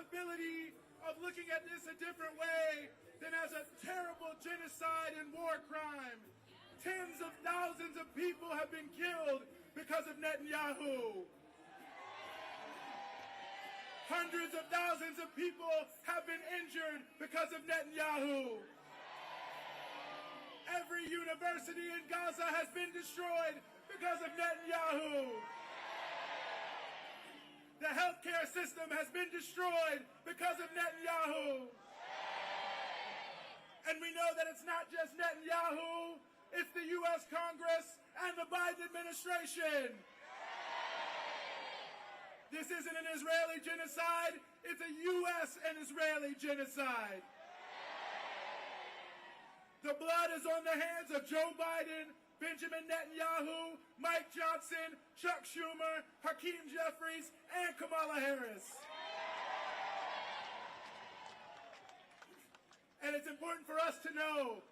possibility of looking at this a different way than as a terrible genocide and war crime. Tens of thousands of people have been killed because of Netanyahu. Hundreds of thousands of people have been injured because of Netanyahu. Every university in Gaza has been destroyed because of Netanyahu. The healthcare system has been destroyed because of Netanyahu. And we know that it's not just Netanyahu, it's the U.S. Congress and the Biden administration. This isn't an Israeli genocide, it's a U.S. and Israeli genocide. The blood is on the hands of Joe Biden, Benjamin Netanyahu, Mike Johnson, Chuck Schumer, Hakeem Jeffries, and Kamala Harris. And it's important for us to know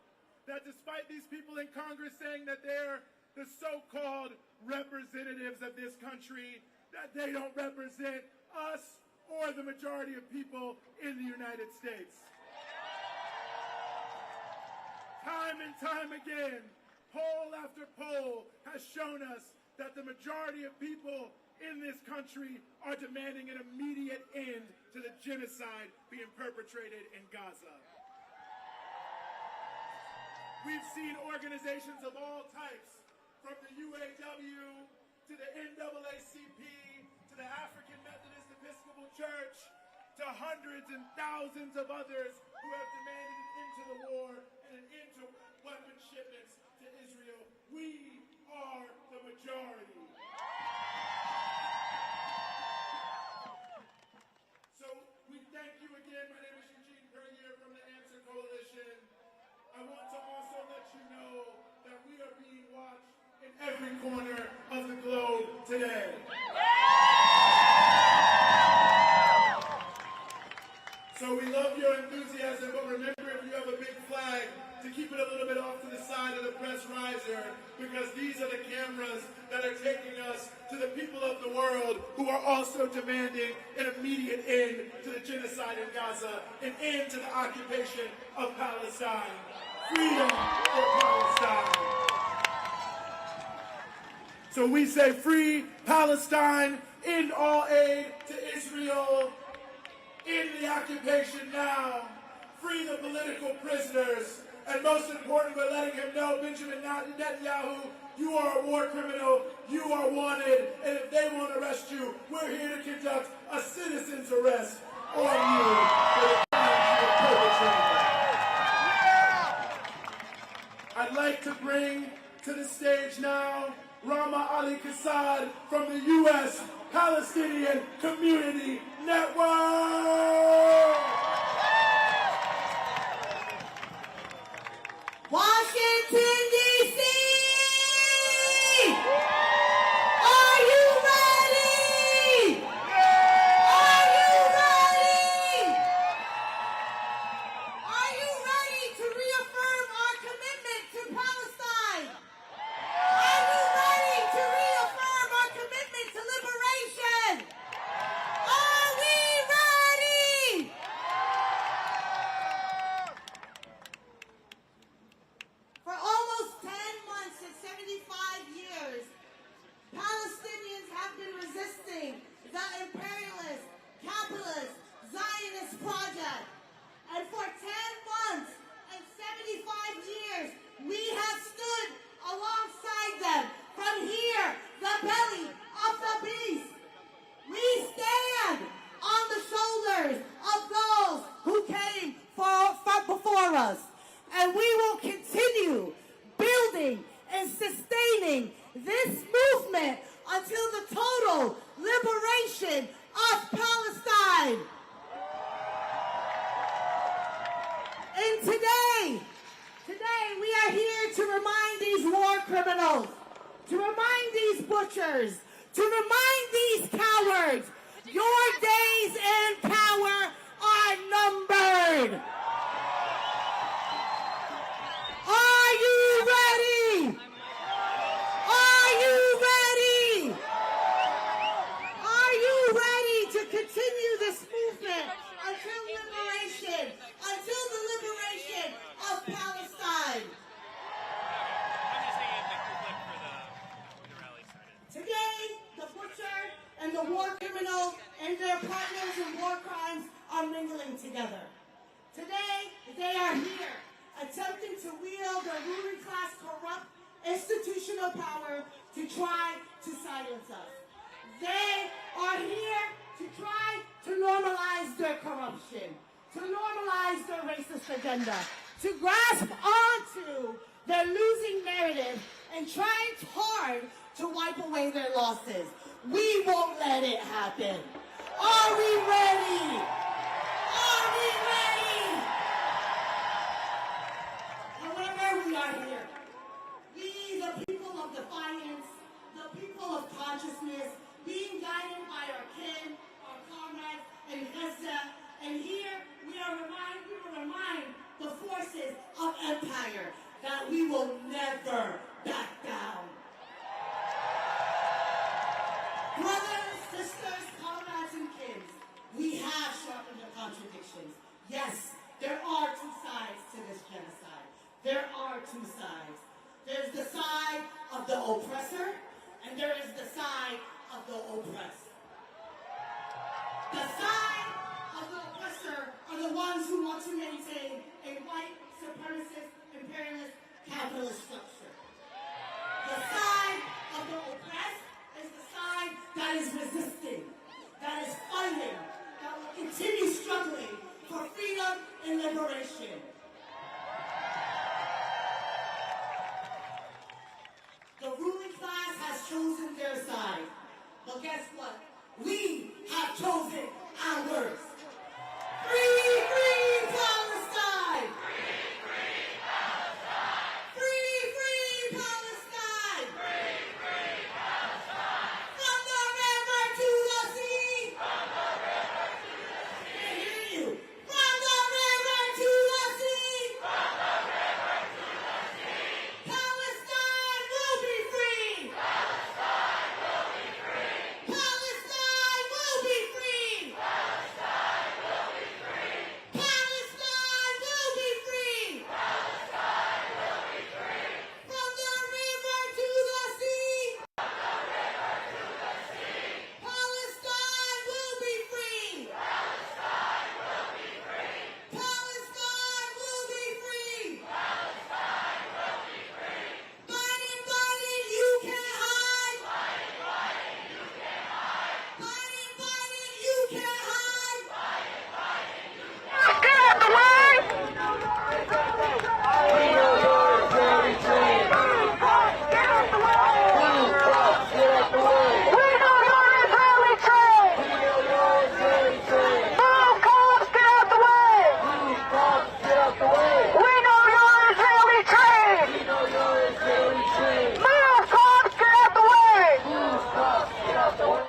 that despite these people in Congress saying that they're the so-called representatives of this country, that they don't represent us or the majority of people in the United States. Time and time again, poll after poll has shown us that the majority of people in this country are demanding an immediate end to the genocide being perpetrated in Gaza. We've seen organizations of all types, from the UAW to the NAACP to the African Methodist Episcopal Church to hundreds and thousands of others who have demanded an end to the war and an end to weapon shipments to Israel. We are the majority. So we thank you again. My name is Eugene Perrier from the Answer Coalition. I want to also let you know that we are being watched in every corner of the globe today. So we love your enthusiasm, but remember, if you have a big flag, to keep it a little bit off to the side of the press riser, because these are the cameras that are taking us to the people of the world who are also demanding an immediate end to the genocide in Gaza, an end to the occupation of Palestine. Freedom for Palestine. So we say free Palestine, end all aid to Israel, end the occupation now, free the political prisoners, and most important, we're letting him know, Benjamin Netanyahu, you are a war criminal, you are wanted, and if they won't arrest you, we're here to conduct a citizen's arrest on you for the crimes you have perpetrated. I'd like to bring to the stage now Rama Ali Kassad from the U.S. Palestinian Community Network. Washington, D.C. Are you ready? Are you ready? Are you ready to reaffirm our commitment to Palestine? Are you ready to reaffirm our commitment to liberation? Are we ready? For almost 10 months and 75 years, Palestinians have been resisting the imperialist, capitalist, Zionist project. And for 10 months and 75 years, we have stood alongside them from here, the belly of the beast. We stand on the shoulders of those who came before us. And we will continue building and sustaining this movement until the total liberation of Palestine. And today we are here to remind these war criminals, to remind these butchers, to remind these cowards, your days in power are numbered. Are you ready? Are you ready? Are you ready to continue this movement the war criminals and their partners in war crimes are mingling together. Today, they are here, attempting to wield the ruling class corrupt institutional power to try to silence us. They are here to try to normalize their corruption, to normalize their racist agenda, to grasp onto their losing narrative and trying hard to wipe away their losses. We won't let it happen. Are we ready? Are we ready? However, we are here. We, the people of defiance, the people of consciousness, being guided by our kin, our comrades, and Gaza, and here we will remind the forces of empire that we will never back down. Brothers, sisters, comrades, and kids, we have sharpened the contradictions. Yes, there are two sides to this genocide. There are two sides. There's the side of the oppressor, and there is the side of the oppressed. The side of the oppressor are the ones who want to maintain a white, supremacist, imperialist, capitalist structure. The side of the oppressed is the side that is resisting, that is fighting, that will continue struggling for freedom and liberation. The ruling class has chosen their side. But guess what? We have chosen ours. Free, free Palestine! Free, free Palestine! Free, free Palestine! From the river to the sea! From the river to the sea! I can't hear you! From the river to the sea! From the river to the sea! Palestine will be free! Palestine will be free! Palestine will be free! Palestine will be free! Palestine will be free! Palestine will be free! From the river to the sea! From the river to the sea! Palestine will be free! Palestine will be free! Palestine will be free! Palestine will be free! Biden, Biden, you can't hide! Biden, Biden, you can't hide! Biden, Biden, you can't hide! Biden, Biden, you can't hide! Get out the way! We know yours, very true. Get out the way! Get out the way! We know yours, very true. We know yours, very true. Move, cops, get out the way! Move, cops, get out the way! We know yours, very true. We know yours, very true. Move, cops, get out the way! Move, cops, get out the way!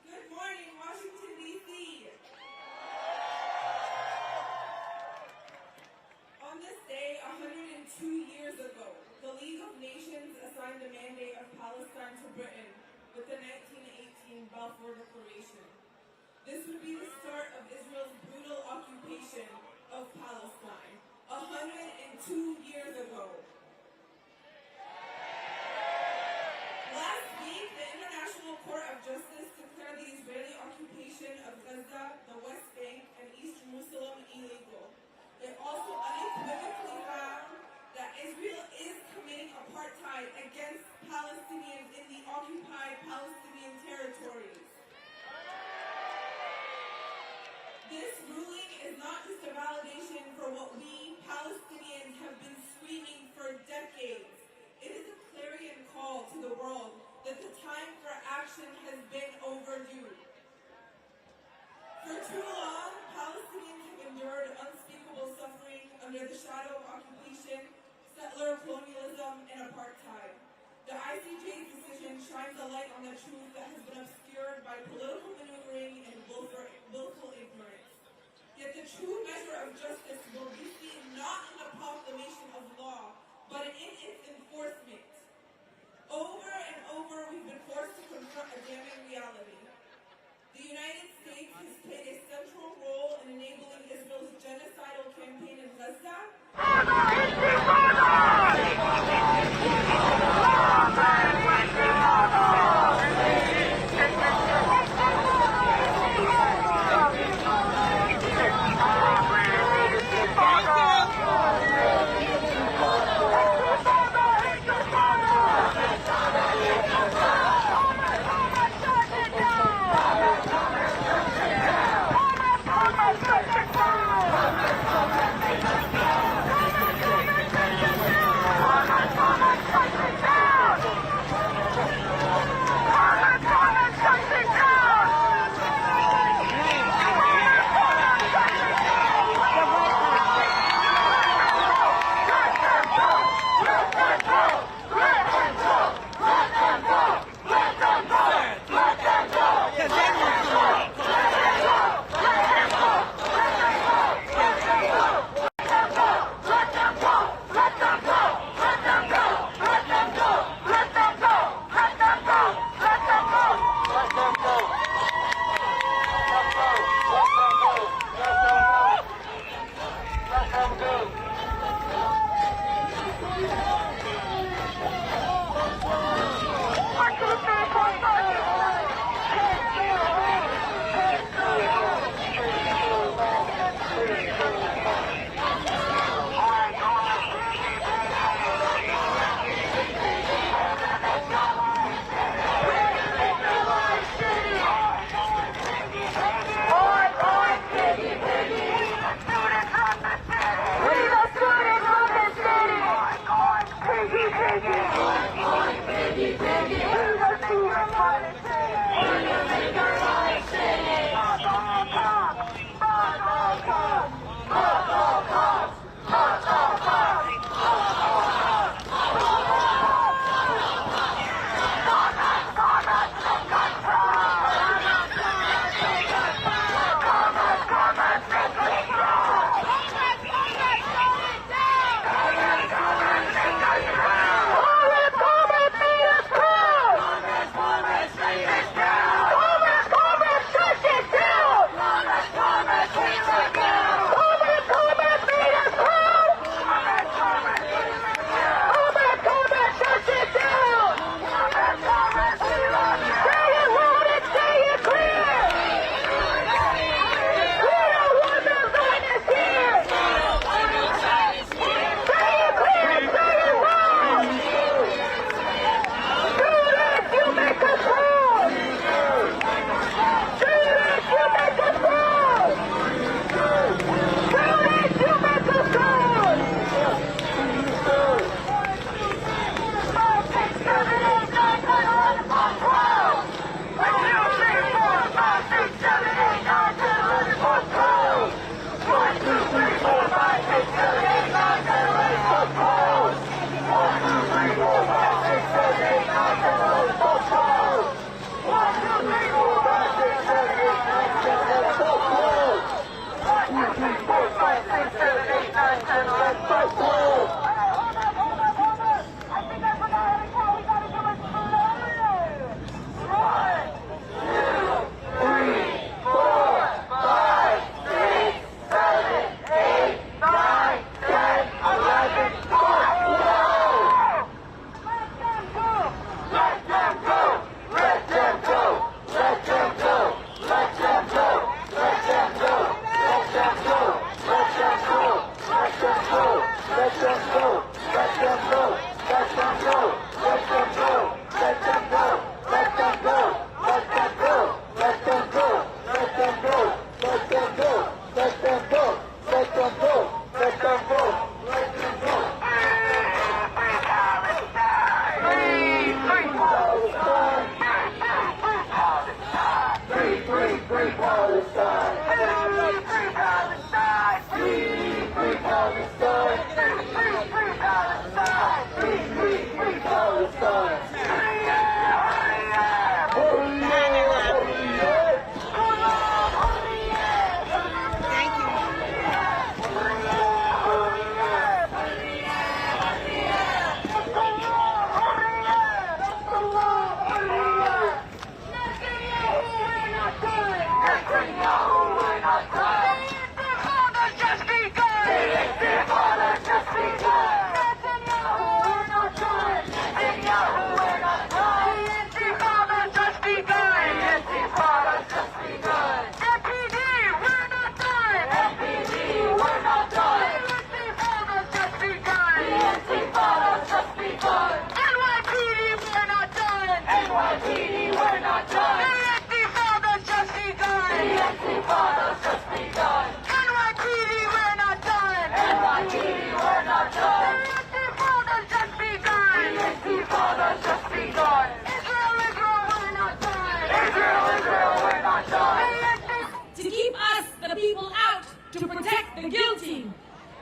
Good morning, Washington, D.C. On this day, 102 years ago, the League of Nations assigned the mandate of Palestine to Britain with the 1918 Balfour Declaration. This would be the start of Israel's brutal occupation of Palestine, 102 years ago. Last week, the International Court of Justice declared the Israeli occupation of Gaza, the West Bank, and East Jerusalem illegal. It also unequivocally found that Israel is committing apartheid against Palestinians in the occupied Palestinian territories. This ruling is not just a validation for what we Palestinians have been screaming for decades. It is a clarion call to the world that the time for action has been overdue. For too long, Palestinians have endured unspeakable suffering under the shadow of occupation, settler colonialism, and apartheid. The ICJ's decision shines a light on the truth that has been obscured by political maneuvering and willful ignorance. Yet the true measure of justice will be seen not in the proclamation of law, but in its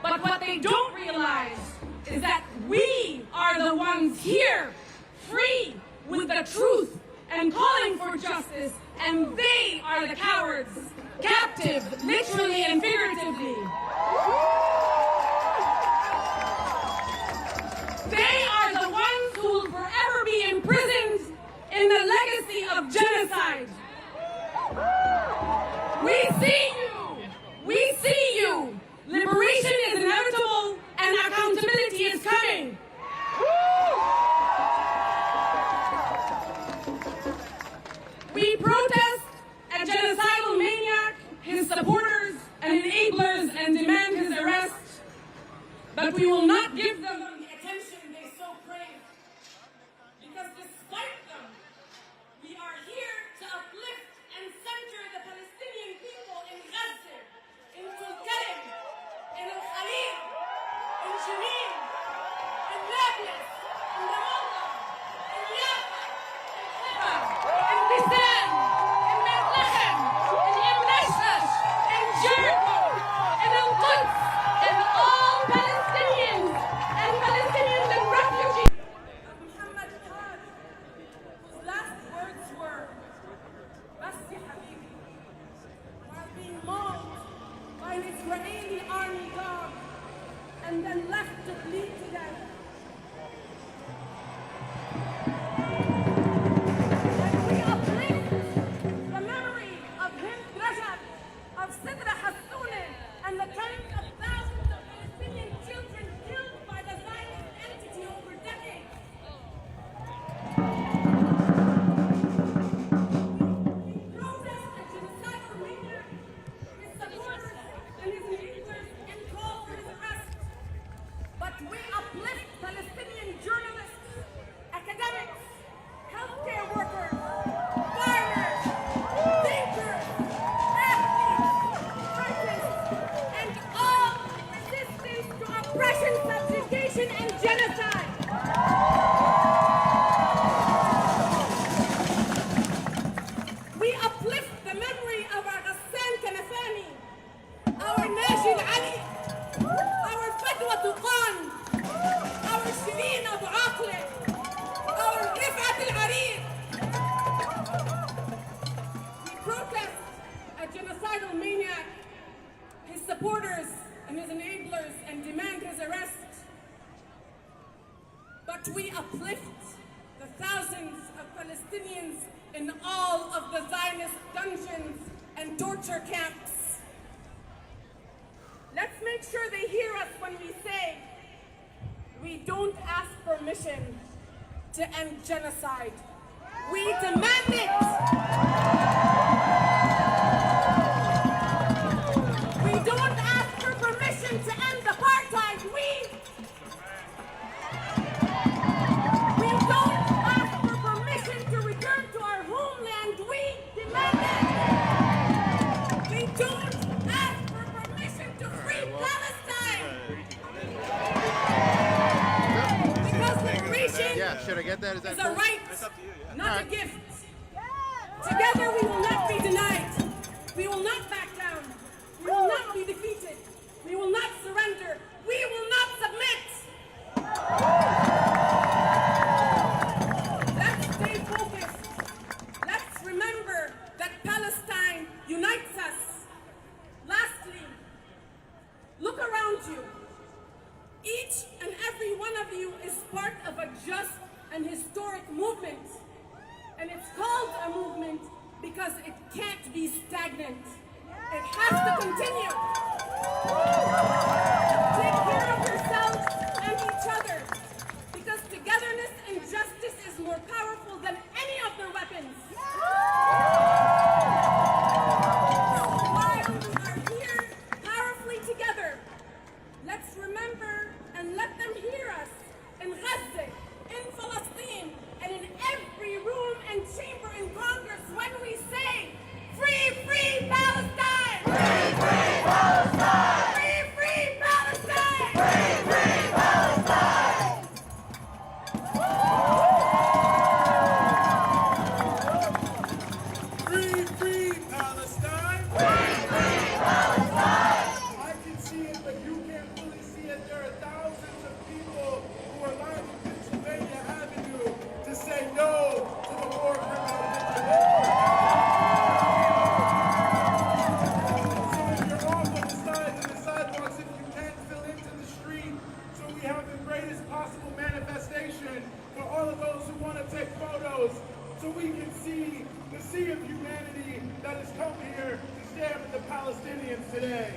But what they don't realize is that we are the ones here, free with the truth and calling for justice, and they are the cowards, captive, literally and figuratively. They are the ones who will forever be imprisoned in the legacy of genocide. We see you! We see you! Liberation is inevitable and accountability is coming. We protest a genocidal maniac, his supporters and enablers, and demand his arrest. But we will not give them the attention they so crave. Because despite them, we are here to uplift and center the Palestinian people in Gaza, in Tulkarem, in Al-Khalil, in Jenin, in Nablus, Israeli army dog and then left to bleed to death. And we uplift the memory of Hind Rajab, of Sidra Hassoune, and the tens of thousands of Palestinian children killed by the Zionist entity over decades. Protest a genocidal maniac, his supporters, and his enablers, and call for his arrest. But we uplift Palestinian journalists, academics, healthcare workers, farmers, thinkers, athletes, artists, and all resistance to oppression, subjugation, and genocide. We uplift the memory of our Ghassan Kanafani, our Najil Ali, our Fadwa Tuqan, our Shireen Abu Aqle, our Rifat Al-Arid. We protest a genocidal maniac, his supporters and his enablers, and demand his arrest. But we uplift the thousands of Palestinians in all of the Zionist dungeons and torture camps. Let's make sure they hear us when we say, we don't ask permission to end genocide. We demand it! We don't ask for permission to end apartheid. We don't ask for permission to return to our homeland. We demand it! We don't ask for permission to free Palestine! Because liberation Should I get that? Is that is a cool? right, not a gift. Together we will not be denied. We will not back down. We will not be defeated. We will not surrender. We will not submit. Let's stay focused. Let's remember that Palestine unites us. Lastly, look around you. Each and every one of you is part of a just and historic movement. And it's called a movement because it can't be stagnant. It has to continue. Take care of yourselves and each other, because togetherness and justice is more powerful than any of their weapons. While we are here powerfully together, let's remember and let them hear us in Gaza, in Palestine, and in every room and chamber in Congress when we say, free, free Palestine! Free, free Palestine! Free, free Palestine! Free, free Palestine! Free, free Palestine! Free, free Palestine! I can see it, but you can't fully see it. There are thousands of people who are lining Pennsylvania Avenue to say no to the war criminal. So if you're off on the sides and the sidewalks, if you can't fill into the street, so we have the greatest possible manifestation for all of those who want to take photos, so we can see the sea of humanity that has come here to stand with the Palestinians today.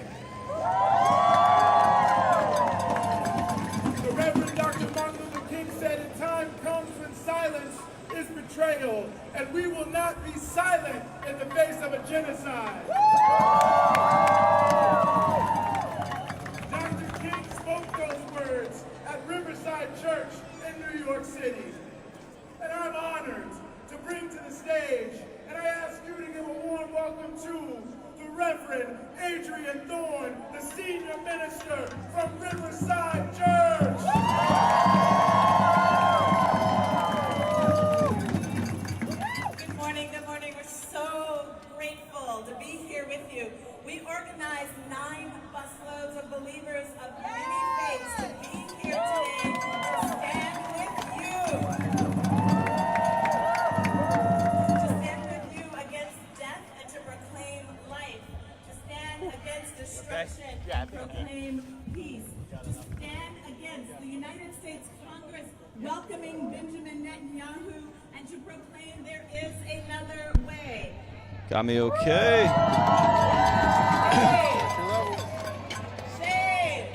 The Reverend Dr. Martin Luther King said, "A time comes when silence is betrayal, and we will not be silent in the face of a genocide." Dr. King spoke those words at Riverside Church in New York City. And I'm honored to bring to the stage, and I ask you to give a warm welcome to the Reverend Adrian Thorne, the senior minister from Riverside Church. shaming Benjamin Netanyahu and to proclaim there is another way. Got me okay. Shame.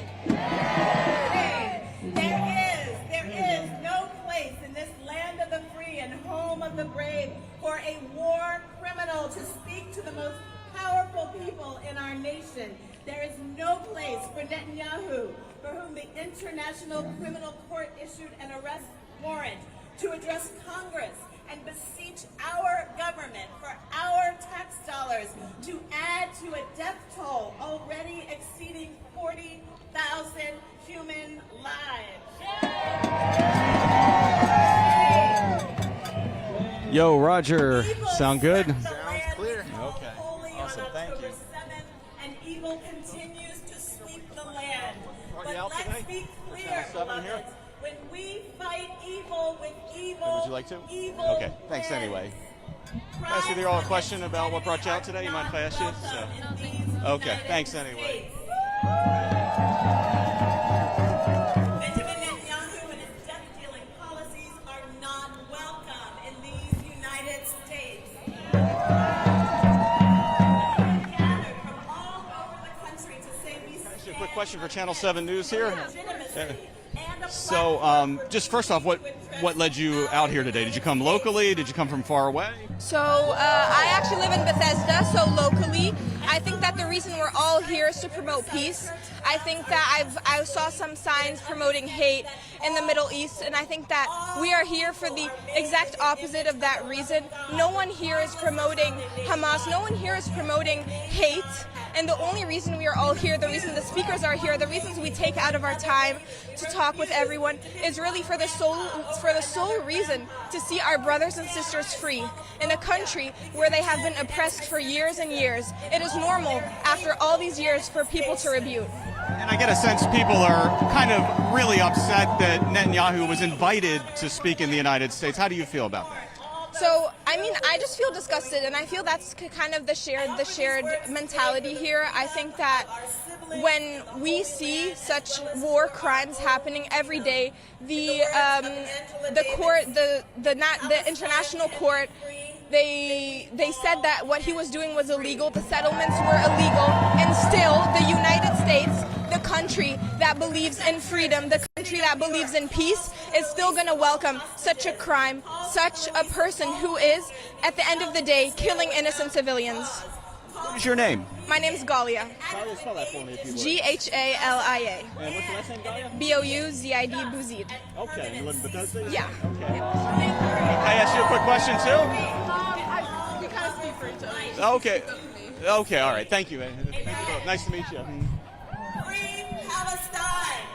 There is no place in this land of the free and home of the brave for a war criminal to speak to the most powerful people in our nation. There is no place for Netanyahu, for whom the International Criminal Court issued an arrest warrant, to address Congress and beseech our government for our tax dollars to add to a death toll already exceeding 40,000 human lives. Yo, Roger. Sound good? Sounds clear. Okay. Awesome. Thank you. And evil continues to sweep the land. But let's be clear, beloved. When we fight evil with evil, Would you like to? Evil okay. Thanks anyway. Can I ask you all a question about what brought you out today? You mind if I ask you? So. Okay. Thanks anyway. Benjamin Netanyahu and his death-dealing policies are not welcome in these United States. Gathered from all over the country to say we stand. Just a quick question for Channel 7 News here. So, just first off, what led you out here today? Did you come locally? Did you come from far away? So I actually live in Bethesda, so locally. I think that the reason we're all here is to promote peace. I think that I saw some signs promoting hate in the Middle East, and I think that we are here for the exact opposite of that reason. No one here is promoting Hamas. No one here is promoting hate. And the only reason we are all here, the reason the speakers are here, the reasons we take out of our time to talk with everyone is really for the sole reason to see our brothers and sisters free in a country where they have been oppressed for years and years. It is normal after all these years for people to rebuke. And I get a sense people are kind of really upset that Netanyahu was invited to speak in the United States. How do you feel about that? So, I mean, I just feel disgusted, and I feel that's kind of the shared mentality here. I think that when we see such war crimes happening every day, the international court, they said that what he was doing was illegal, the settlements were illegal, and still the United States, the country that believes in freedom, the country that believes in peace, is still going to welcome such a crime, such a person who is, at the end of the day, killing innocent civilians. What is your name? My name is Galia. Galia, spell that for me if you would. G-H-A-L-I-A. And what's your last name, Galia? B-O-U-Z-I-D, Bouzid. Okay, you live in Bethesda? Yeah. Okay. Can I ask you a quick question, too? We kind of speak for each other. Okay. Okay, all right. Thank you. Nice to meet you. Free Palestine!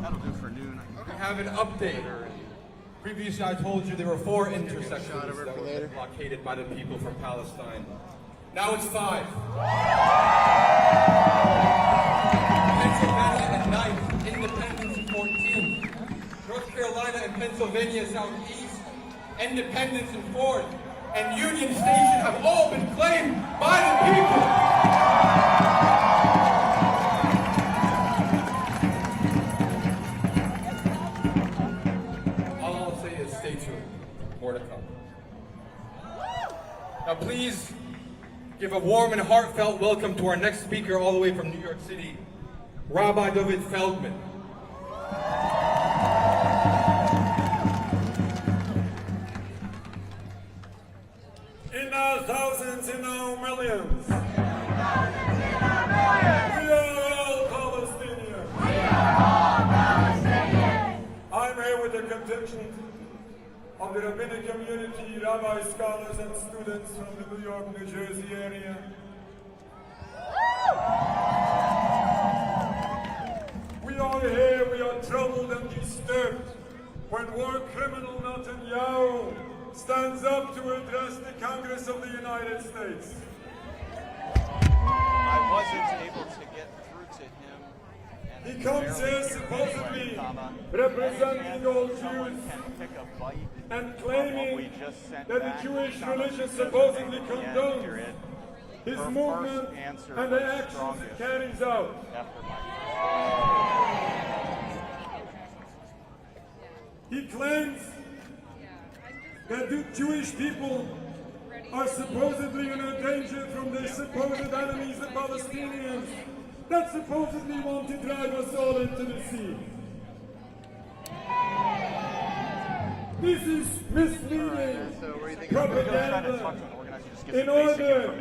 That'll do for noon. I have an update. Previously, I told you there were 4 intersections that were blockaded by the people from Palestine. Now it's 5. Pennsylvania at 9, Independence at 14. North Carolina and Pennsylvania Southeast, Independence at 4th, and Union Station have all been claimed by the people. Stay tuned. More to come. Now please give a warm and heartfelt welcome to our next speaker all the way from New York City, Rabbi David Feldman. In our thousands, in our millions. We are all Palestinians. I'm here with the contingent of the rabbinic community, rabbi, scholars, and students from the New York, New Jersey area. We are here, we are troubled and disturbed when war criminal Netanyahu stands up to address the Congress of the United States. I wasn't able to get through to him. He comes here supposedly representing all Jews and claiming that the Jewish religion supposedly condones his movement, and the actions it carries out. He claims that the Jewish people are supposedly in a danger from their supposed enemies, the Palestinians, that supposedly want to drive us all into the sea. This is misleading propaganda in order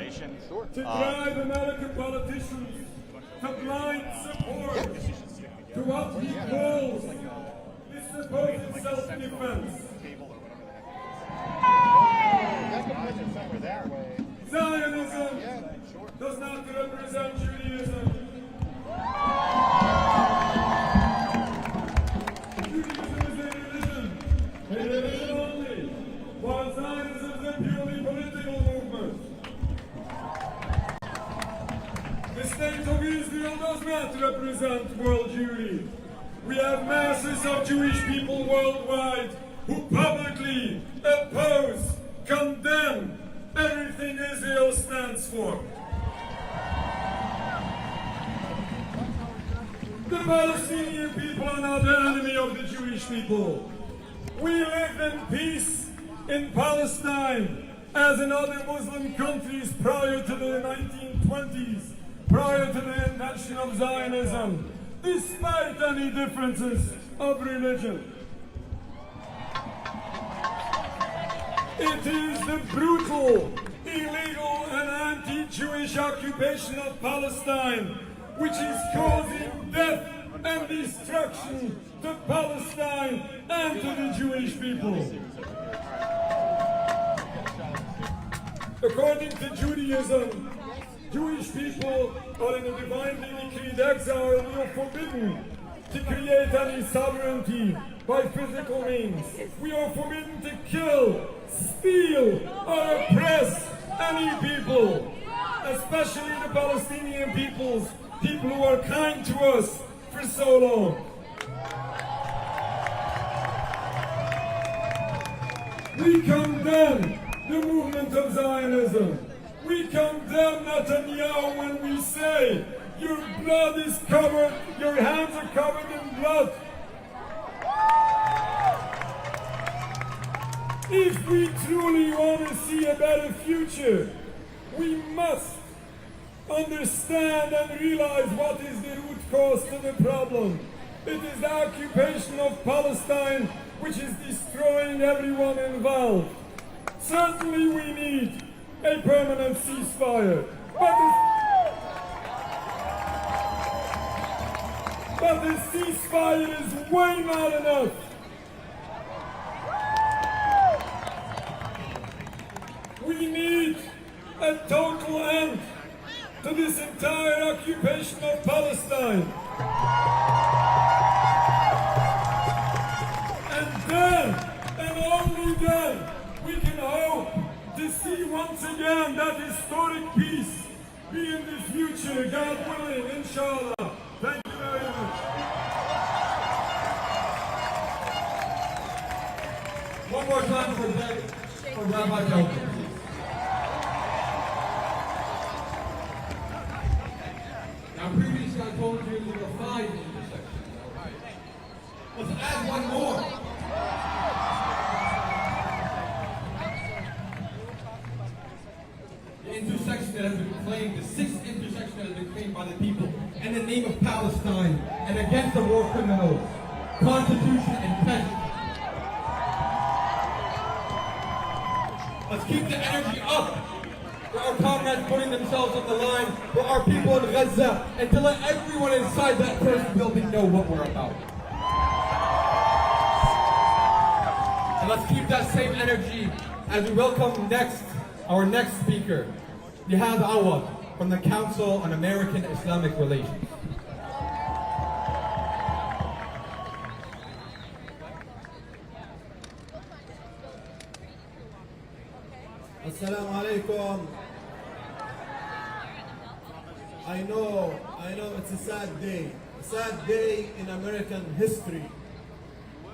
to drive American politicians to blind support to what he calls this supposed self-defense. Zionism does not represent Judaism. Judaism is a religion only, while Zionism is a purely political movement. The state of Israel does not represent world Jewry. We have masses of Jewish people worldwide who publicly oppose, condemn everything Israel stands for. The Palestinian people are not the enemy of the Jewish people. We lived in peace in Palestine as in other Muslim countries prior to the 1920s, prior to the invention of Zionism, despite any differences of religion. It is the brutal, illegal, and anti-Jewish occupation of Palestine which is causing death and destruction to Palestine and to the Jewish people. According to Judaism, Jewish people are in a divinely decreed exile and we are forbidden to create any sovereignty by physical means. We are forbidden to kill, steal, or oppress any people, especially the Palestinian peoples, people who are kind to us for so long. We condemn the movement of Zionism. We condemn Netanyahu when we say, your blood is covered, your hands are covered in blood. If we truly want to see a better future, we must understand and realize what is the root cause to the problem. It is the occupation of Palestine which is destroying everyone involved. Certainly we need a permanent ceasefire, but the ceasefire is way not enough. We need a total end to this entire occupation of Palestine. And then, and only then, we can hope to see once again that historic peace be in the future, God willing, inshallah. Thank you very much. One more time for Rabbi Joker. Now, previously I told you there were 5 intersections. Let's add one more. The intersection that has been claimed, the 6th intersection that has been claimed by the people in the name of Palestine and against the war criminals, Constitution and peasants. Let's keep the energy up for our comrades putting themselves on the line, for our people in Gaza, and to let everyone inside that first building know what we're about. And let's keep that same energy as we welcome our next speaker, Jihad Awad, from the Council on American Islamic Relations. Assalamu alaikum. I know it's a sad day in American history.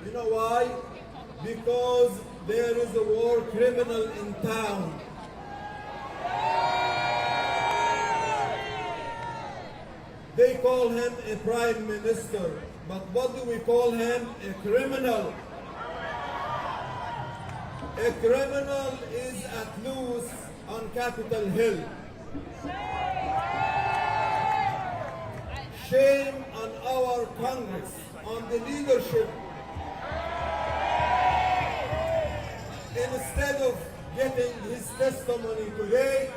You know why? Because there is a war criminal in town. They call him a prime minister, but what do we call him? A criminal. A criminal is at loose on Capitol Hill. Shame on our Congress, on the leadership. Instead of getting his testimony today,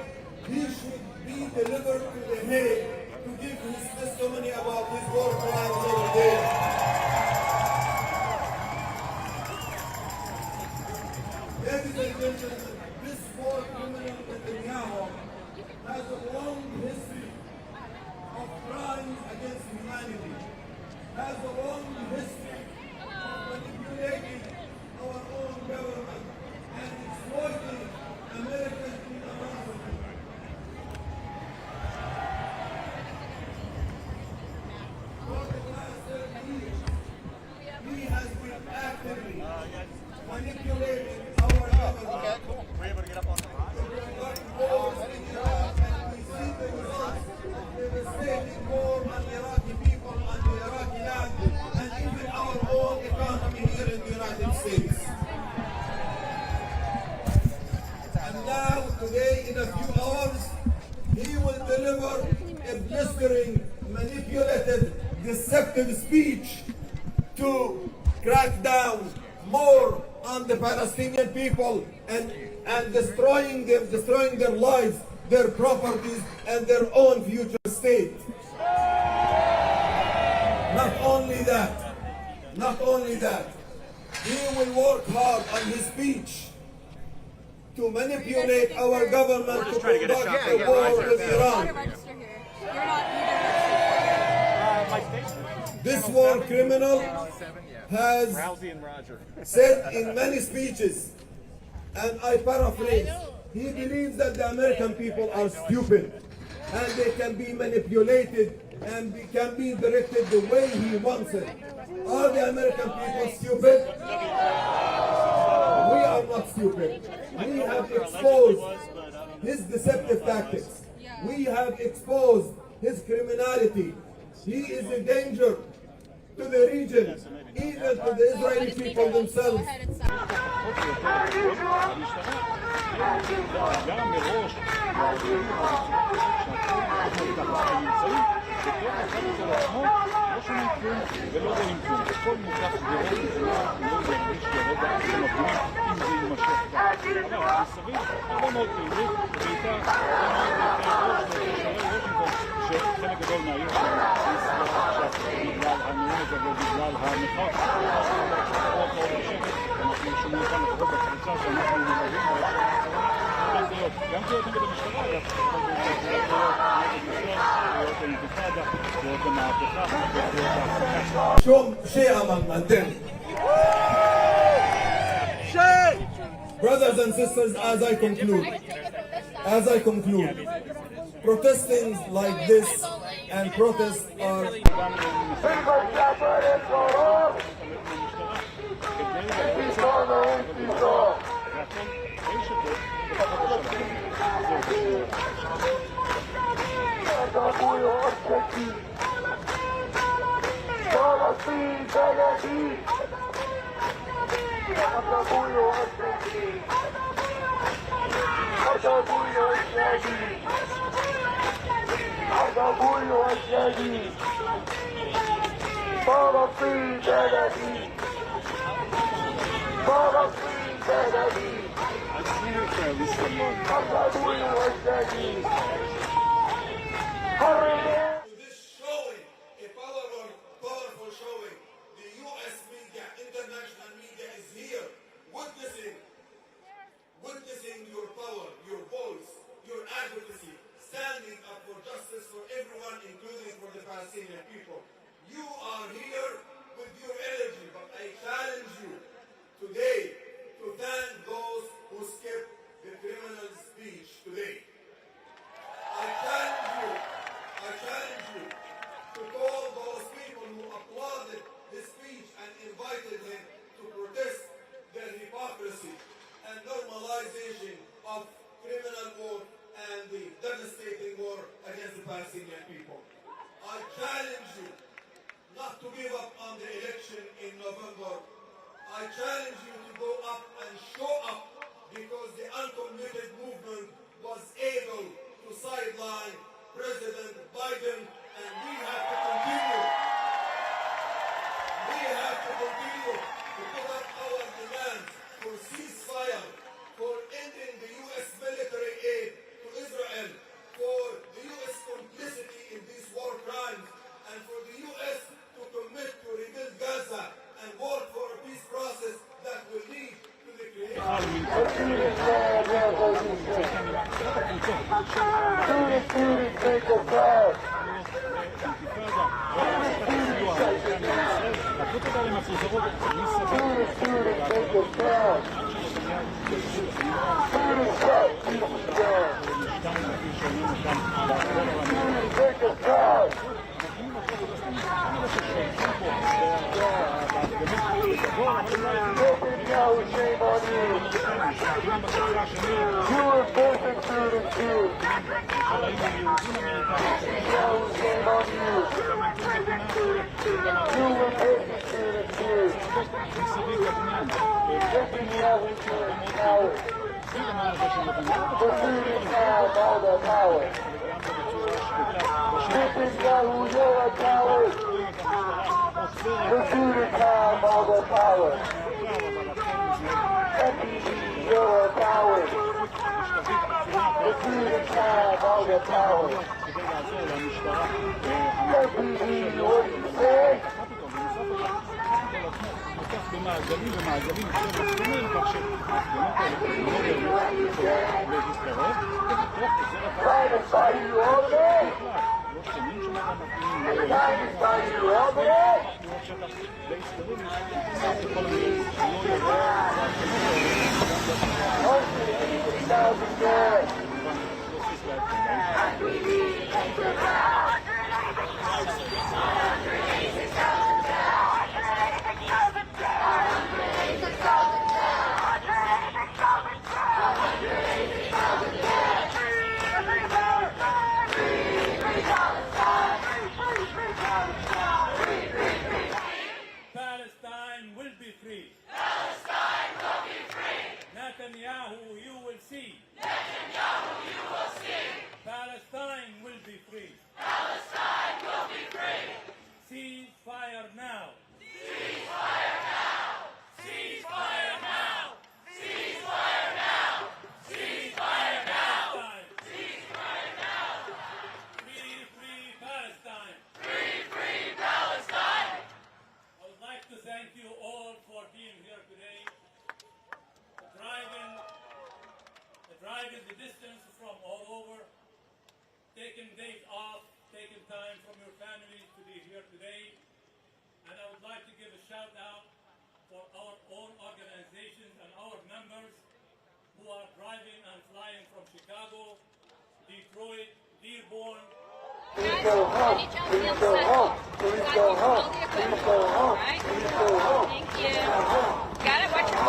he should be delivered to The Hague to give his testimony about his war crimes over there. Ladies and gentlemen, this war criminal Netanyahu has a long history of crimes against humanity, has a long history of manipulating our own government and exploiting American generosity. For the last 30 years, he has been actively manipulating our government. We're able to get up on the Wars in Iraq, and we see the results of devastating war on Iraqi people, on the Iraqi land, and even our own economy here in the United States. And now, today, in a few hours, he will deliver a blistering, manipulative, deceptive speech to crack down more on the Palestinian people and destroying them, destroying their lives, their properties, and their own future state. Not only that, he will work hard on his speech to manipulate our government to conduct a war with Iran. This war criminal has said in many speeches, and I paraphrase, he believes that the American people are stupid and they can be manipulated and can be directed the way he wants it. Are the American people stupid? We are not stupid. We have exposed his deceptive tactics. We have exposed his criminality. He is a danger to the region, even to the Israeli people themselves. שחלק גדול מהעיר שלנו בגלל הנאום הזה ובגלל המחאות מאוד בשקט אנחנו שומעים כאן לפחות בקבוצה שאנחנו מלווים גם קריאות נגד המשטרה אגב קריאות האינתיפאדה קריאות המהפכה שום שיעמם אנטני. Brothers and sisters, as I conclude, protesting like this and protests are this showing, a powerful showing. The US media, international media is here witnessing your power, your voice, your advocacy, standing up for justice for everyone, including for the Palestinian people. You are here with your energy, but I challenge you today to thank those who skipped the criminal speech today. I challenge you to call those people who applauded his speech and invited him to protest their hypocrisy and normalization of criminal war and the devastating war against the Palestinian people. I challenge you not to give up on the election in November. I challenge you to go up and show up, because the uncommitted movement was able to sideline President Biden, and we have to continue. We have to continue to put up our demands for ceasefire, for ending the U.S. military aid to Israel, for the U.S. complicity in these war crimes, and for the U.S. to commit to rebuild Gaza and work for a peace process that will lead to the Shame on you. You are persecuted Jews. Shame on you. You were persecuted Jews. Netanyahu is a coward. Defeated now all the power. Netanyahu, you're a coward. Defeated now all the power. You're a coward. Defeated time, all the power. What do you say? Satisfy you all day? Satisfy you all day? Palestine will be free. Palestine will be free. Netanyahu, you will see. Netanyahu, you will see. Palestine will be free. Palestine will be free. Ceasefire now. Ceasefire now. Ceasefire now. Ceasefire now. Ceasefire now. Ceasefire now. Free, free Palestine. Free, free Palestine. I would like to thank you all for being here today, driving the distance from all over, taking days off, taking time from your families to be here today. And I would like to give a shout out for our own organizations and our members who are driving and flying from Chicago, Detroit, Dearborn. Please go home. Please go home. Please go home. Please go home. Please go home. Thank you. Got it? Watch your.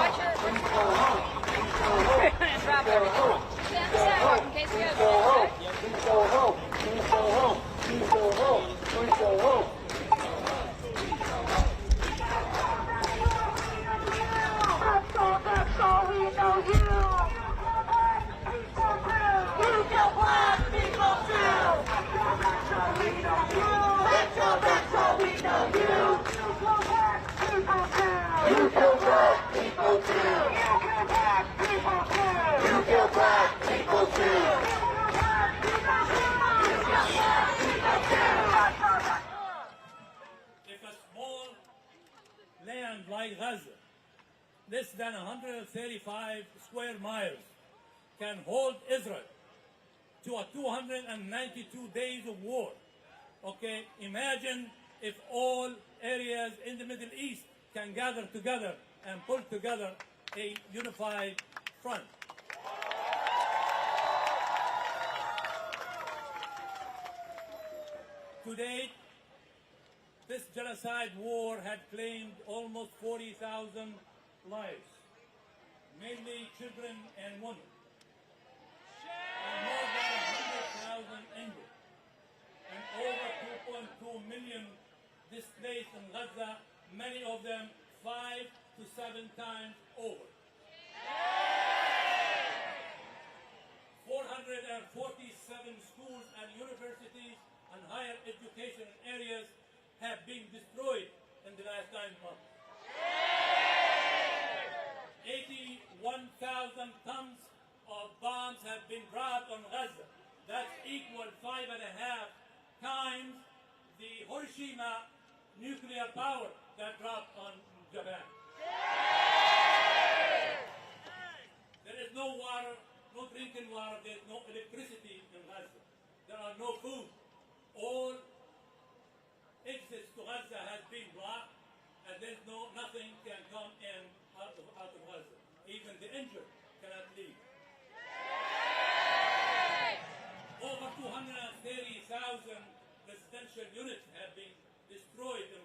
Drop everything. Stand aside in case we have Please go home. Please go home. Please go home. Please go home. Please go home. That's all we know you. You kill black people too. That's all we know you. That's all we know you. You kill black people too. You kill black people too. If a small land like Gaza, less than 135 square miles, can hold Israel to a 292 days of war. Okay, imagine if all areas in the Middle East can gather together and pull together a unified front. To date, this genocide war had claimed almost 40,000 lives, mainly children and women, and more than 100,000 injured, and over 2.2 million in Gaza, many of them 5 to 7 times over. 447 schools and universities and higher education areas have been destroyed in the last 9 months. 81,000 tons of bombs have been dropped on Gaza. That's equal 5.5 times the Hiroshima nuclear power that dropped on Japan. There is no water, no drinking water, there is no electricity in Gaza. There are no food. All exits to Gaza has been blocked, and there's nothing can come in out of Gaza. Even the injured cannot leave. Over 230,000 residential units have been destroyed in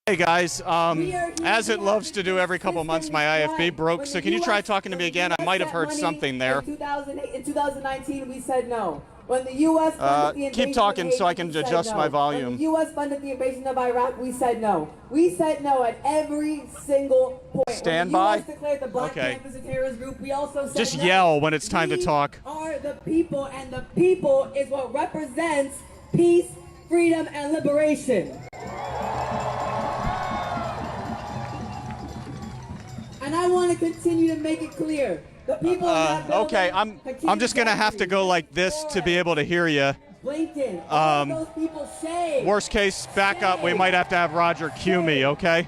Hey guys, as it loves to do every couple months, my IFB broke, so can you try talking to me again? I might have heard something there. In 2019, we said no. When the U.S. funded the invasion keep talking so I can adjust my volume. When the U.S. funded the invasion of Iraq, we said no. We said no at every single point. Stand when the by. U.S. declared the Black Panthers a terrorist group, we also said just no. yell when it's time to talk. We are the people, and the people is what represents peace, freedom, and liberation. And I want to continue to make it clear. The people okay, I'm just gonna have to go like this to be able to hear you. Blinken, all those people say. Worst case, back up. We might have to have Roger cue me, okay?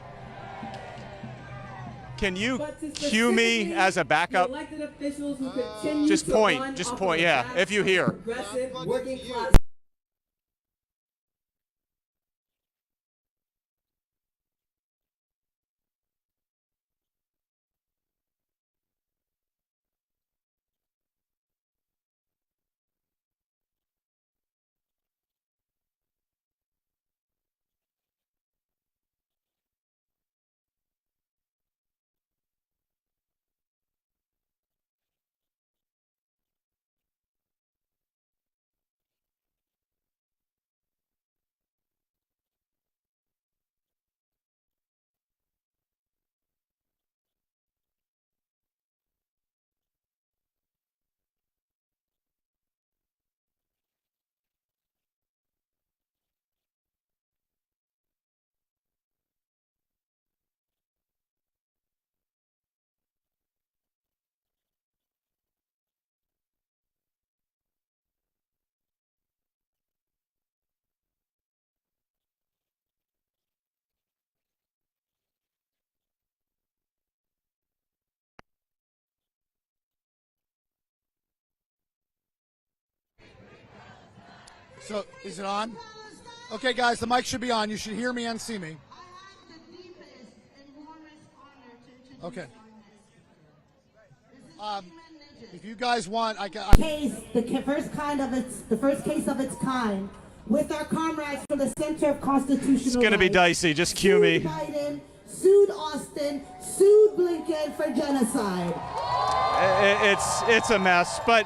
Can you cue me as a backup? Elected officials who continue just to point, run just off point, the yeah, backs if you of hear. Progressive, working class. So, is it on? Okay, guys, the mic should be on. You should hear me and see me. Okay. If you guys want, the first case of its kind, with our comrades from the Center of Constitutional Rights. It's gonna be dicey. Just cue me. Biden, sued Austin, sued Blinken for genocide. It's a mess, but.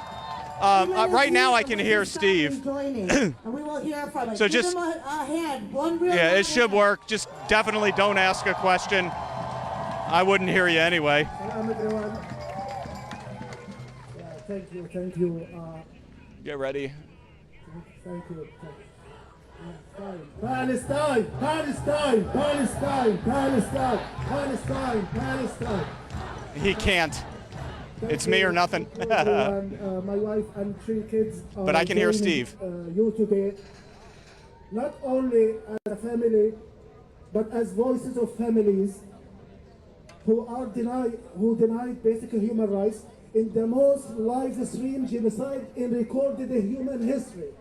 Right now I can hear Steve. And we will hear from him. So Give just him a hand. One real yeah, it hand. should work. Just definitely don't ask a question. I wouldn't hear you anyway. Hello, everyone. Thank you. Get ready. Thank you. Palestine, Palestine, Palestine, Palestine, Palestine, Palestine. He can't. It's me or nothing. My wife and 3 kids. But I can hear Steve. You today, not only as a family, but as voices of families who denied basic human rights in the most live-stream genocide in recorded human history.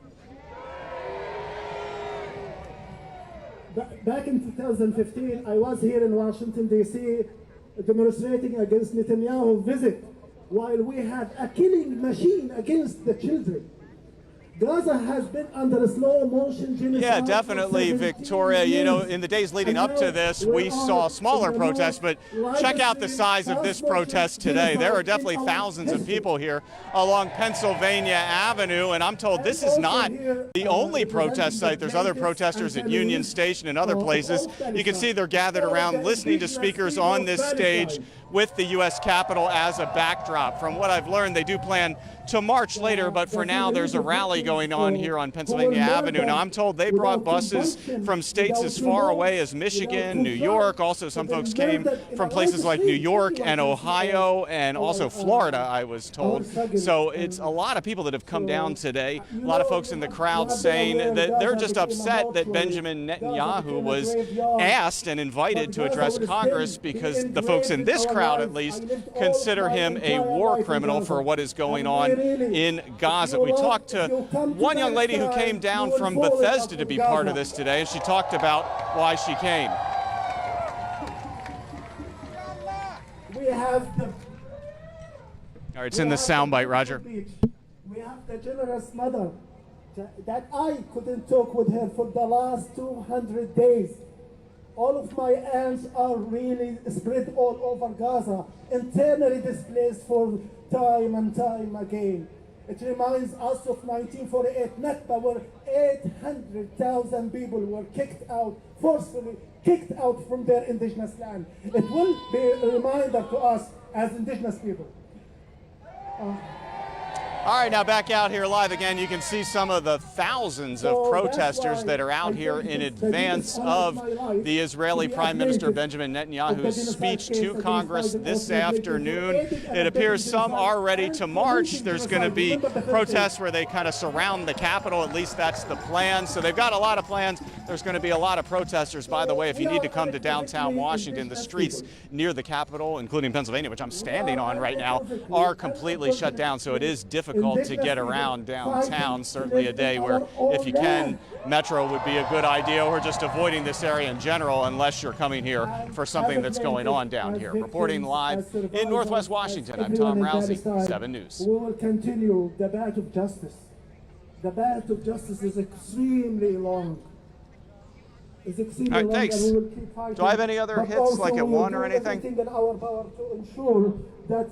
Back in 2015, I was here in Washington, D.C., demonstrating against Netanyahu's visit, while we had a killing machine against the children. Gaza has been under a slow motion genocide. Yeah, definitely, Victoria. You know, in the days leading up to this, we saw smaller protests, but check out the size of this protest today. There are definitely thousands of people here along Pennsylvania Avenue, and I'm told this is not the only protest site. There's other protesters at Union Station and other places. You can see they're gathered around listening to speakers on this stage with the U.S. Capitol as a backdrop. From what I've learned, they do plan to march later, but for now there's a rally going on here on Pennsylvania Avenue. Now I'm told they brought buses from states as far away as Michigan, New York. Also some folks came from places like New York and Ohio and also Florida, I was told. So it's a lot of people that have come down today. A lot of folks in the crowd saying that they're just upset that Benjamin Netanyahu was asked and invited to address Congress because the folks in this crowd at least consider him a war criminal for what is going on in Gaza. We talked to one young lady who came down from Bethesda to be part of this today, and she talked about why she came. We have the... All right, it's in the soundbite, Roger. We have the generous mother that I couldn't talk with her for the last 200 days All of my aunts are really spread all over Gaza, internally displaced for time and time again. It reminds us of 1948 Nakba, where 800,000 people were kicked out, forcefully kicked out from their indigenous land. It will be a reminder to us as indigenous people. All right, now back out here live again. You can see some of the thousands of protesters that are out here in advance of the Israeli Prime Minister Benjamin Netanyahu's speech to Congress this afternoon. It appears some are ready to march. There's going to be protests where they kind of surround the Capitol. At least that's the plan. So they've got a lot of plans. There's going to be a lot of protesters. By the way, if you need to come to downtown Washington, the streets near the Capitol, including Pennsylvania, which I'm standing on right now, are completely shut down. So it is difficult to get around downtown. Certainly a day where, if you can, Metro would be a good idea, or just avoiding this area in general unless you're coming here for something that's going on down here. Reporting live in Northwest Washington, I'm Tom Rousey, 7 News. We will continue the battle of justice. The battle of justice is extremely long. It's extremely all right, long, thanks. and we will keep fighting. Do I have any other hits, like at 1 or anything? Everything in our power to ensure that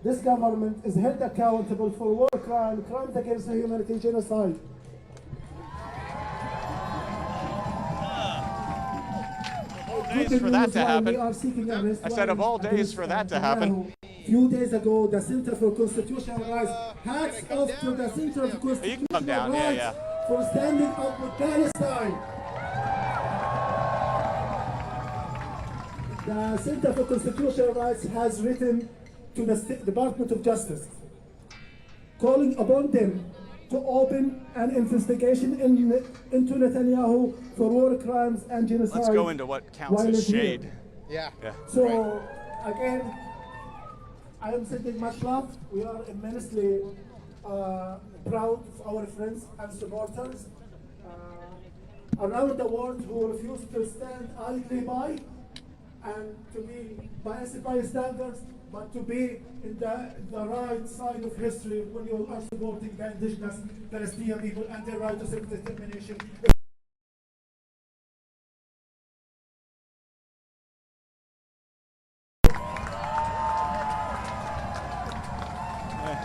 this government is held accountable for war crimes, crimes against humanity, genocide. Days for that to happen. I said of all days for that to happen. A few days ago, the Center for Constitutional Rights, hats off to the Center for Constitutional You can come down, Rights for standing up with Palestine. The Center for Constitutional Rights has written to the Department of Justice, calling upon them to open an investigation into Netanyahu for war crimes and genocide. Let's go into what counts as shade. Yeah. So, again, I am sending much love. We are immensely proud of our friends and supporters around the world who refuse to stand idly by and to be biased by standards, but to be in the right side of history when you are supporting the indigenous Palestinian people and their right to self-determination.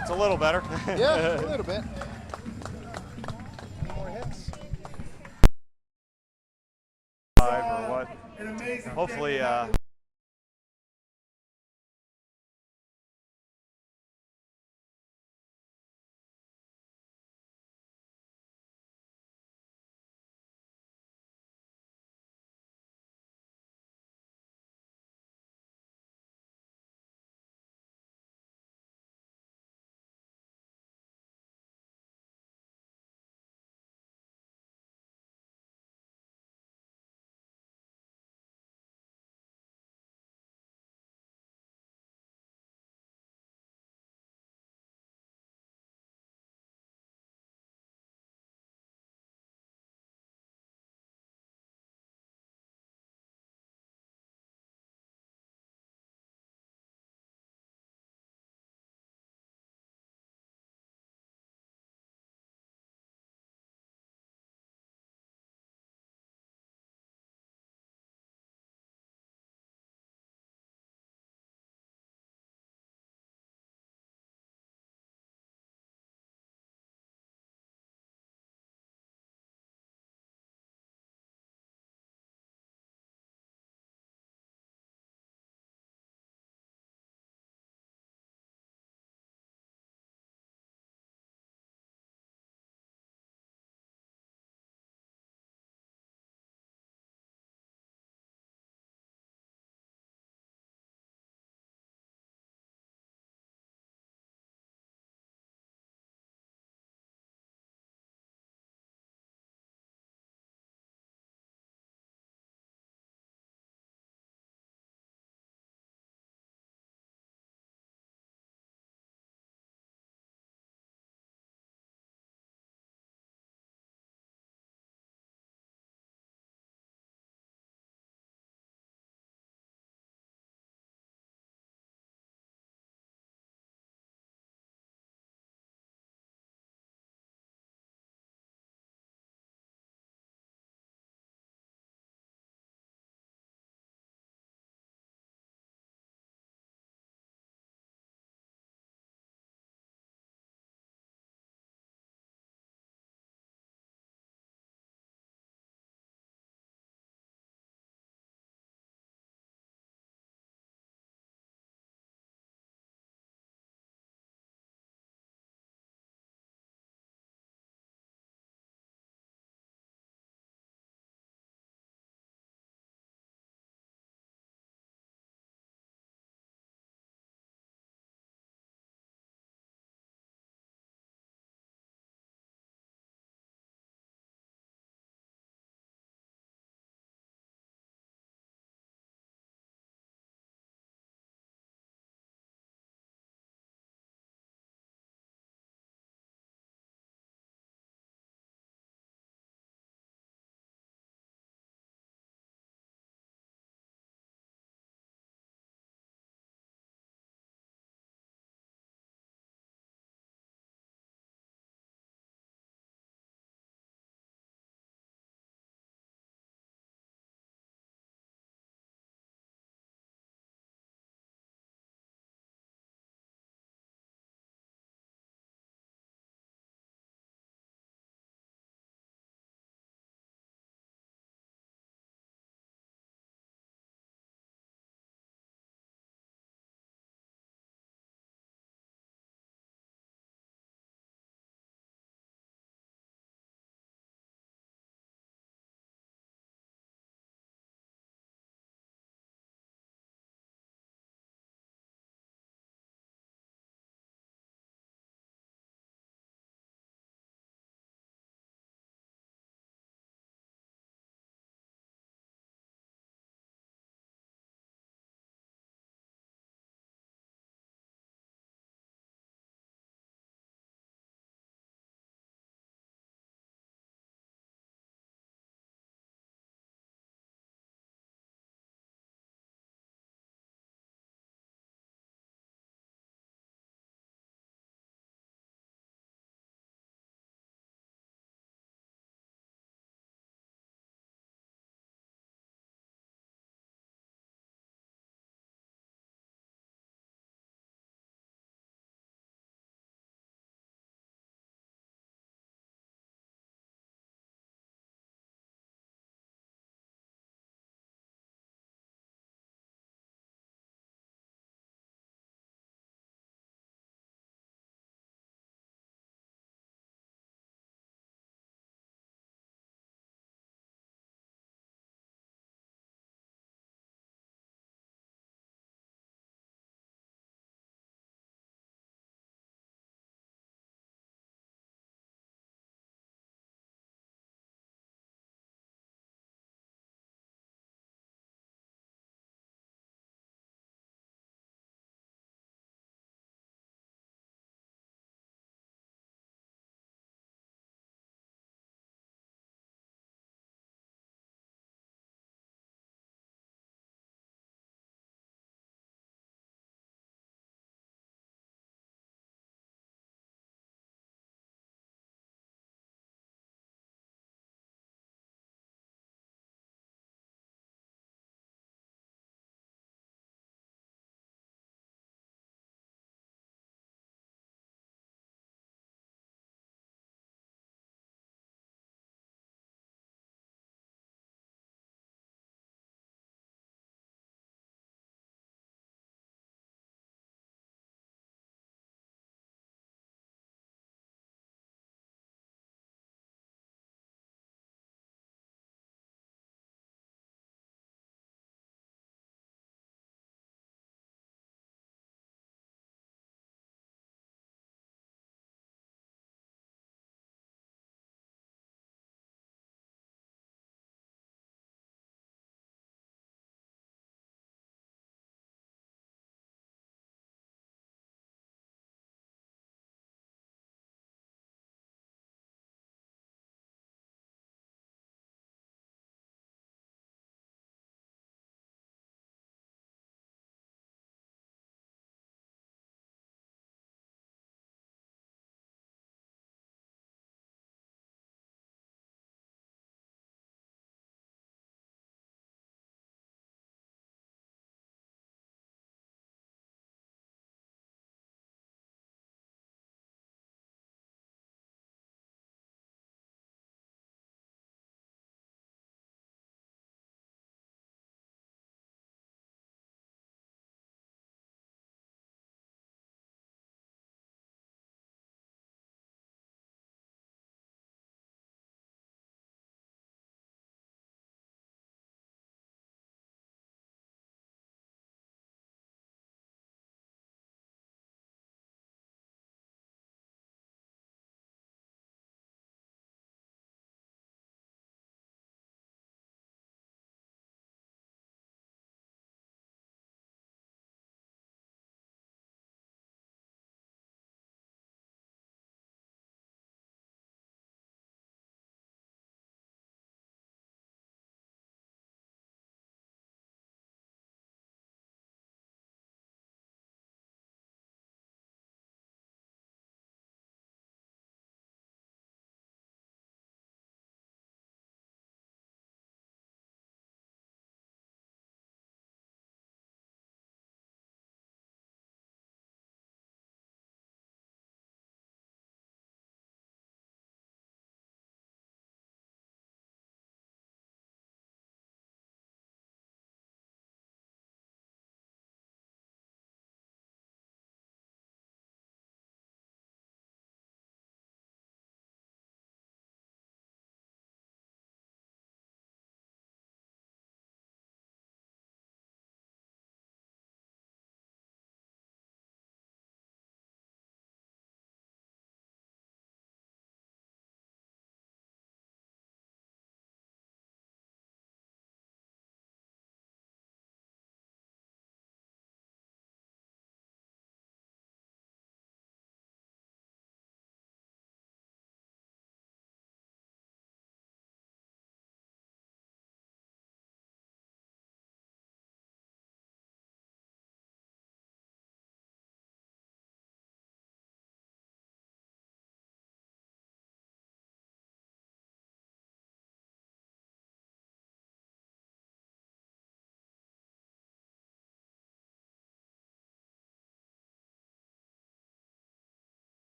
It's a little better. Yeah, a little bit. Any more hits? Or what? Hopefully,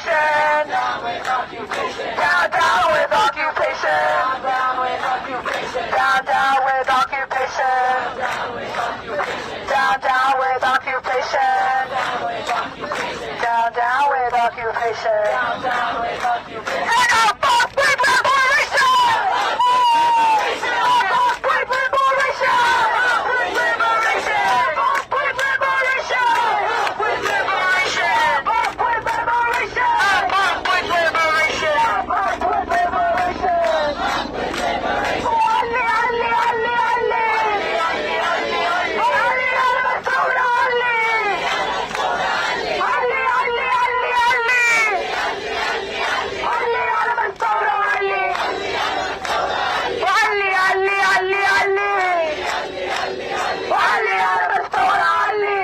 occupation. Down with occupation. Down, down with occupation. Down with occupation. Down, down with occupation. Down with occupation. Down, down with occupation. Down with occupation. Down, down with occupation. Down, down with occupation. And our false with liberation. Our false with liberation. With liberation. With liberation. With liberation. With liberation. With liberation. With liberation. With liberation. Ali, Ali, Ali, Ali. Ali, Ali, Ali. Ali, Al-Massoura, Ali. Ali, Ali, Ali, Ali. Ali, Al-Massoura, Ali. Ali, Ali, Ali, Ali. Ali, Al-Massoura, Ali.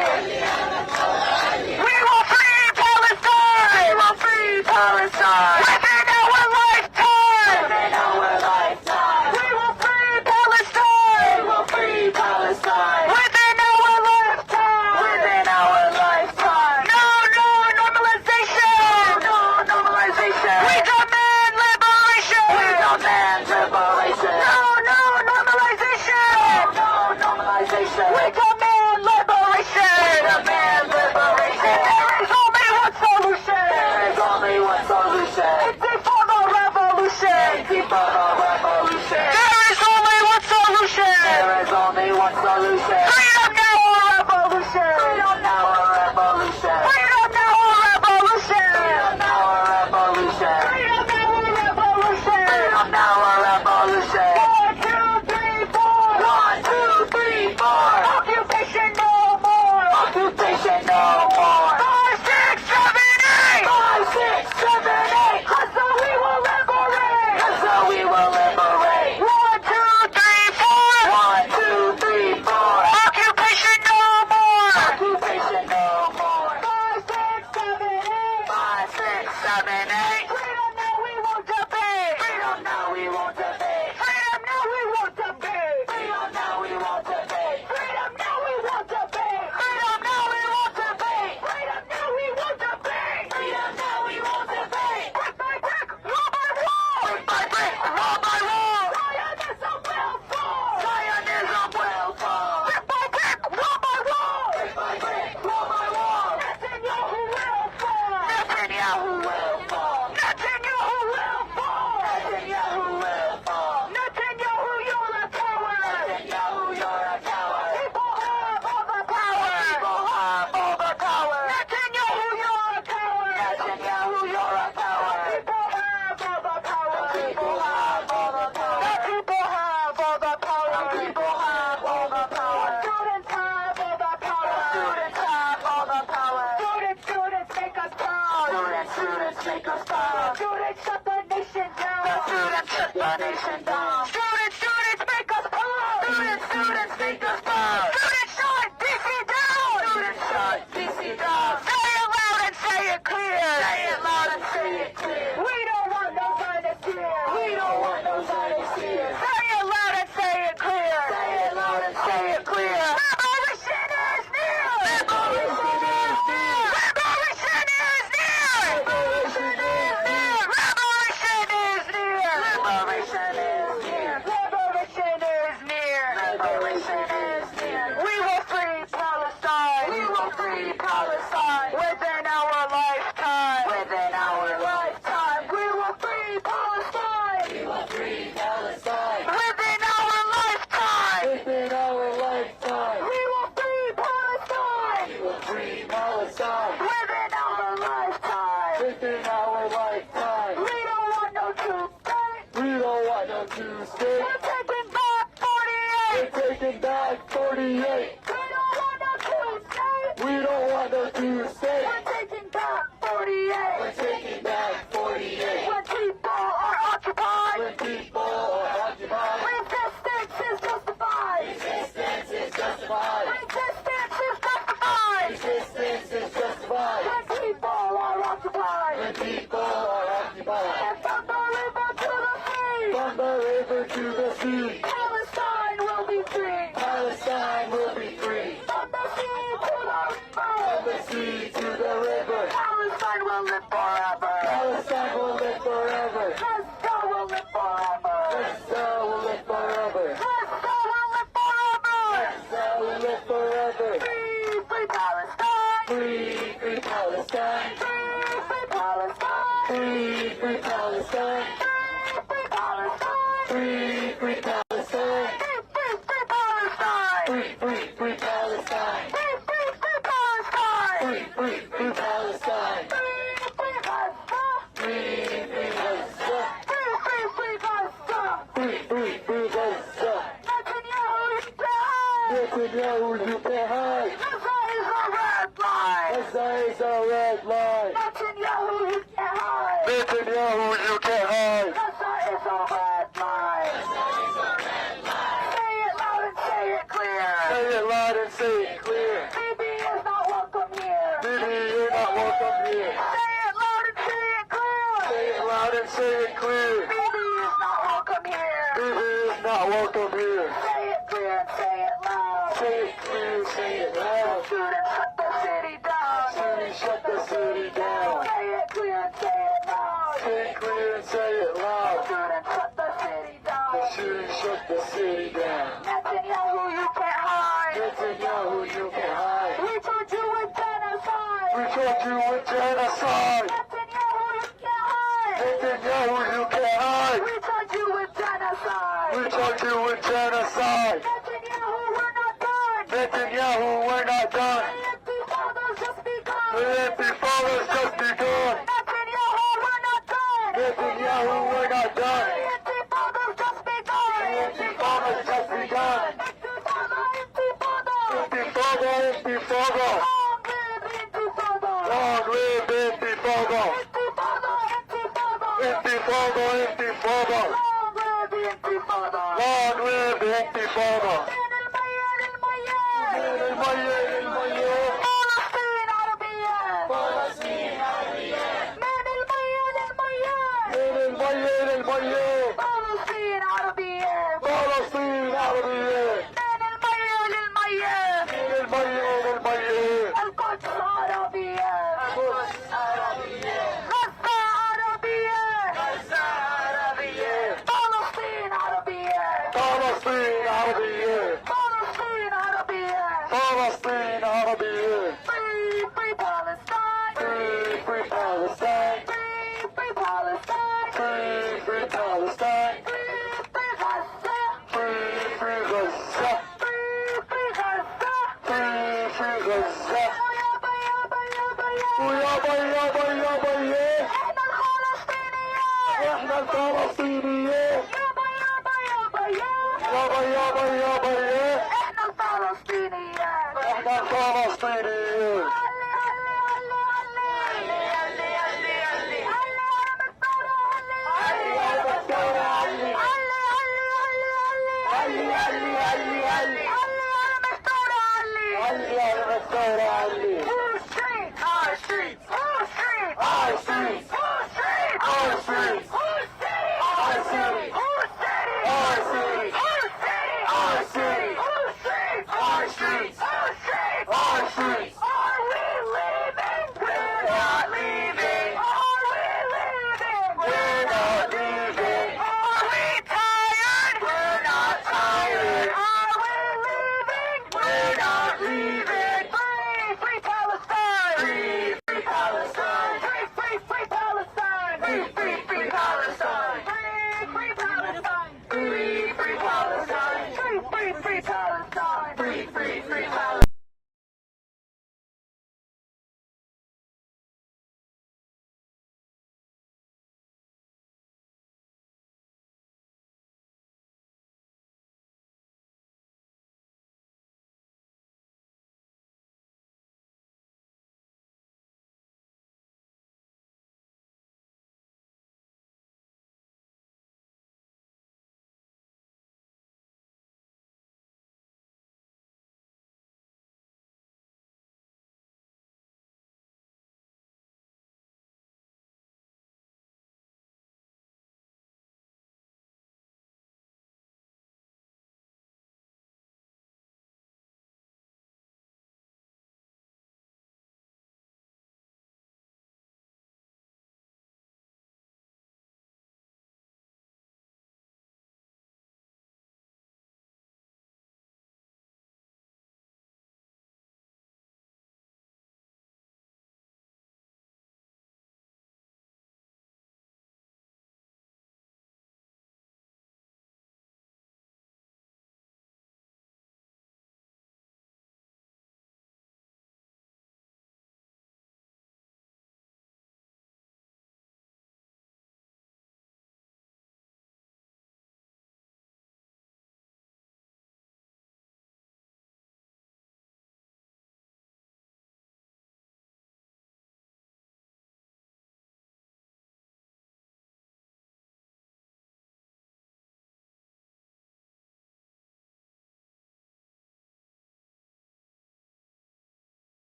We will free Palestine. We will free Palestine. Within our lifetime. Within our lifetime. We will free Palestine. We will free Palestine. Within our lifetime. Within our lifetime. No, no normalization. No normalization. We demand liberation. We demand liberation. No, no normalization. No normalization. We demand liberation. We demand liberation. There is only one solution. There is only one solution. It's for the revolution. It's for the revolution. There is only one solution. There is only one solution. Freedom now or revolution. Freedom now or revolution. Freedom now or revolution. Freedom now or revolution. Freedom now or revolution. Freedom now or revolution. 1, 2, 3, 4. 1, 2, 3, 4. Occupation no more. Occupation no more. 5, 6, 7, 8. 5, 6, 7, 8. Gaza we will liberate. Gaza we will liberate. 1, 2, 3, 4. 1, 2, 3, 4. Occupation no more. Occupation no more. 5, 6, 7, 8. 5, 6, 7, 8. Freedom now we won't debate. Freedom now we won't debate. Freedom now we won't debate. Freedom now we won't debate. Freedom now we won't debate. Freedom now we won't debate. Freedom now we won't debate. Freedom now we won't debate. Brick by brick, wall by wall. Brick by brick, wall by wall. Zionism will fall. Zionism will fall. Brick by brick, wall by wall. Brick by brick, wall by wall. Netanyahu will fall. Netanyahu will fall. Netanyahu will fall. Netanyahu will fall. Netanyahu, you're a coward. Netanyahu, you're a coward. People have all the power. People have all the power. Netanyahu, you're a coward. Netanyahu, you're a coward. People have all the power. People have all the power. The people have all the power. The people have all the power. Students have all the power. Students have all the power. Students make us proud. Students make us proud. Students shut the nation down. Students shut the nation down. Students make us proud. Students make us proud. Students shut DC down. Students shut DC down. Say it loud and say it clear. Say it loud and say it clear. We don't want no Zionists here. We don't want no Zionists here. Say it loud and say it clear. Say it loud and say it clear. Liberation is near. Liberation is near. Liberation is near. Liberation is near. Liberation is near. Liberation is near. Liberation is near. Liberation is near. We will free Palestine. We will free Palestine. Within our lifetime. Within our lifetime. We will free Palestine. We will free Palestine. Within our lifetime. Within our lifetime. We will free Palestine. We will free Palestine. Within our lifetime. Within our lifetime. We don't want no two-state. We don't want no two-state. We're taking back 48. We're taking back 48. We don't want no two-state. We don't want no two-state. We're taking back 48. We're taking back 48. When people are occupied. When people are occupied. Resistance is justified. Resistance is justified. Resistance is justified. Resistance is justified. When people are occupied. When people are occupied. And from the river to the sea. From the river to the sea. Palestine will be free. Palestine will be free. From the sea to the river. From the sea to the river. Palestine will will live forever. Palestine will live forever. Gaza will live forever. Gaza will live forever. Gaza will live forever. Gaza will live forever. Free, free Palestine. Free, free Palestine. Free, free Palestine. Free, free Palestine. Free, free Palestine. Free, free Palestine. Free, free, free Palestine. Free, free, free Palestine. Free, free, free Palestine. Free, free Gaza. Free, free Gaza. Free, free, free Gaza. Free, free, free Gaza. Netanyahu, you can't hide. Gaza is a red line. Gaza is a red line. Netanyahu, you can't hide. Netanyahu, you can't hide. Gaza is a red line. Say it loud and say it clear. Say it loud and say it clear. Bibi is not welcome here. Bibi, you're not welcome here. Say it loud and say it clear. Say it loud and say it clear. Bibi is not welcome here. Bibi is not welcome here. Say it clear and say it loud. Say it clear and say it loud. Students, shut the city down. Students, shut the city down. Say it clear and say it loud. Say it clear and say it loud. Students, shut the city down. The students, shut the city down. Netanyahu, you can't hide. Netanyahu, you can't hide. We told you with genocide. We told you with genocide. Netanyahu, you can't hide. Netanyahu, you can't hide. We told you with genocide. We told you with genocide. Netanyahu, we're not done. Netanyahu, we're not done. The Intifada's just begun. The Intifada's just begun. Netanyahu, we're not done. Netanyahu, we're not done. The Intifada's just begun. The Intifada's just begun. Intifada, Intifada. Intifada, Intifada. Long live Intifada. Long live Intifada. Intifada, Intifada. Intifada, Intifada. Long live Intifada. Long live Intifada. فلسطين عربية. فلسطين عربية. من المية للمية. من المية للمية. فلسطين عربية. فلسطين عربية. من المية للمية. من المية للمية. القدس عربية. القدس عربية. غزة عربية. غزة عربية. فلسطين عربية. فلسطين عربية. فلسطين عربية. فلسطين عربية. Free, free Palestine. Free, free Palestine. Free, free Palestine. Free, free Palestine. Free, free Gaza. Free, free Gaza. Free, free Gaza. Free, free Gaza. يابا يابا يابا يابا. ويابا يابا يابا يا. احنا الفلسطينيين. احنا الفلسطينيين. يابا يابا يابا يا. يابا يابا يابا يا. احنا الفلسطينيين. احنا الفلسطينيين. Our streets. Our streets. Our streets. Our streets. Our streets. Our city. Our city. Our city. Our city. Our city. Our city. Our streets. Our streets. Our streets. Our streets. Are we leaving? We're not leaving. Are we leaving? We're not leaving. Are we tired? We're not tired. Are we leaving? We're not leaving. Free, free Palestine. Free, free Palestine. Free, free, free Palestine. Free, free, free Palestine. Free, free Palestine. Free, free Palestine. Free, free, free Palestine. Free, free, free Palestine.